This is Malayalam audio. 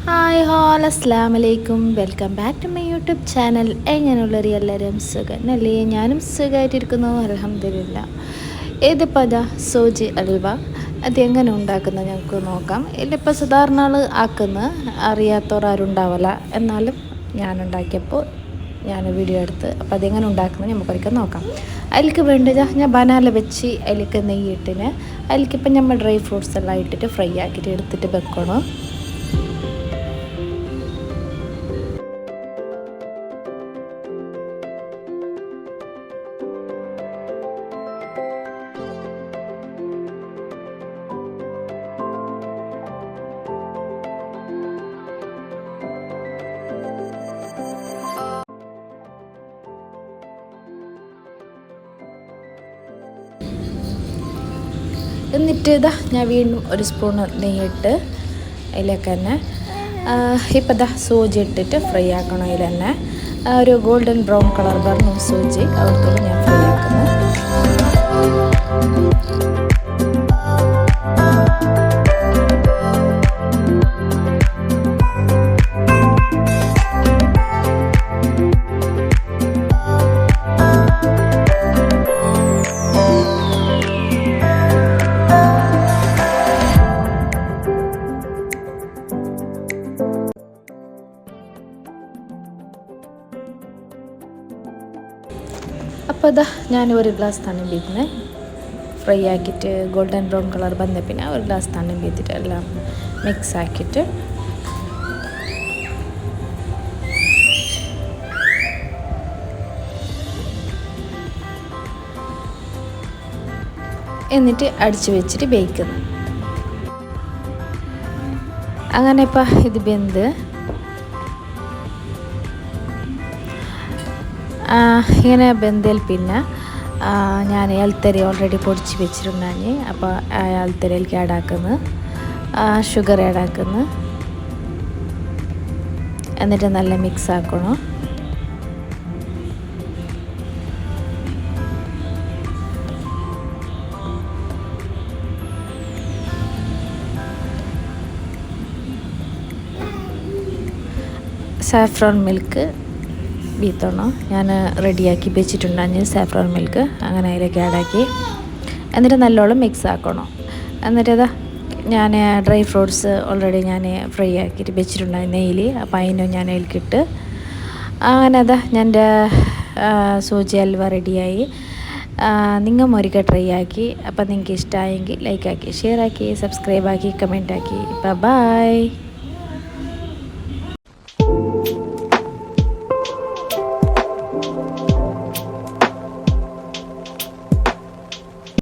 ഹായ് ഹോൾ അസ്സലാമലൈക്കും, welcome back to my YouTube channel. എങ്ങനെയുള്ളൊരു എല്ലാവരും സുഖന്നല്ലേ? ഞാനും സുഖമായിട്ടിരിക്കുന്നു, അൽഹംദുലില്ലാ. ഇതിപ്പോൾ അതാ സൂചി അൽവ. അത് എങ്ങനെ ഉണ്ടാക്കുന്നത് ഞങ്ങൾക്ക് നോക്കാം. ഇതിപ്പോൾ സാധാരണ ആൾ ആക്കുന്ന അറിയാത്തവർ ആരും ഉണ്ടാവില്ല, എന്നാലും ഞാനുണ്ടാക്കിയപ്പോൾ ഞാൻ വീഡിയോ എടുത്ത് അപ്പോൾ അതെങ്ങനെ ഉണ്ടാക്കുന്നത് നമുക്കൊരിക്കൽ നോക്കാം. അതിലേക്ക് വേണ്ടത് ഞാൻ ബനാല വെച്ച് അതിലേക്ക് നെയ്യിട്ടിന് അതിലേക്കിപ്പം നമ്മൾ ഡ്രൈ ഫ്രൂട്ട്സ് എല്ലാം ഇട്ടിട്ട് ഫ്രൈ ആക്കിയിട്ട് എടുത്തിട്ട് വെക്കണം. എന്നിട്ട് ഇതാ ഞാൻ വീണ്ടും ഒരു സ്പൂൺ നെയ്യിട്ട് അതിലേക്ക് തന്നെ ഇപ്പം ഇതാ സൂചി ഇട്ടിട്ട് ഫ്രൈ ആക്കണം. അതിൽ തന്നെ ഒരു ഗോൾഡൻ ബ്രൗൺ കളർ പറഞ്ഞു സൂചി അവിടത്തോളം ഞാൻ ഫ്രൈ ആക്കുന്നു. അപ്പോൾ ഇതാ ഞാൻ ഒരു ഗ്ലാസ് തണ്ണി ബീറ്റിന് ഫ്രൈ ആക്കിയിട്ട് ഗോൾഡൻ ബ്രൗൺ കളർ വന്ന പിന്നെ ഒരു ഗ്ലാസ് തണ്ണി ബീറ്റിട്ട് എല്ലാം മിക്സ് ആക്കിയിട്ട് എന്നിട്ട് അടിച്ച് വെച്ചിട്ട് വേവിക്കുന്നു. അങ്ങനെ ഇപ്പം ഇത് വെന്ത് ഇങ്ങനെ വെന്തതിൽ പിന്നെ ഞാൻ ഏലത്തരി ഓൾറെഡി പൊടിച്ച് വെച്ചിട്ടുണ്ടായി. അപ്പോൾ ഏലത്തരിയിലേക്ക് ആഡാക്കുന്നു, ഷുഗർ ആഡാക്കുന്നു, എന്നിട്ട് നല്ല മിക്സ് ആക്കണം. സാഫ്രോൺ മിൽക്ക് ബീത്തണം ഞാൻ റെഡിയാക്കി വെച്ചിട്ടുണ്ടായി. സാഫ്രോൺ മിൽക്ക് അങ്ങനെ അതിലേക്ക് ആഡാക്കി എന്നിട്ട് നല്ലോണം മിക്സ് ആക്കണം. എന്നിട്ട് അതാ ഞാൻ ഡ്രൈ ഫ്രൂട്ട്സ് ഓൾറെഡി ഞാൻ ഫ്രൈ ആക്കിയിട്ട് വെച്ചിട്ടുണ്ടായി നെയ്യിൽ. അപ്പോൾ അതിനും ഞാൻ അതിലേക്കിട്ട് അങ്ങനെ അതാ എൻ്റെ സൂചി ഹൽവ റെഡിയായി. നിങ്ങൾ ഒരിക്കൽ ട്രൈ ആക്കി. അപ്പോൾ നിങ്ങൾക്ക് ഇഷ്ടമായെങ്കിൽ ലൈക്ക് ആക്കി, ഷെയർ ആക്കി, സബ്സ്ക്രൈബ് ആക്കി, കമൻറ്റ് ആക്കി. ബൈ.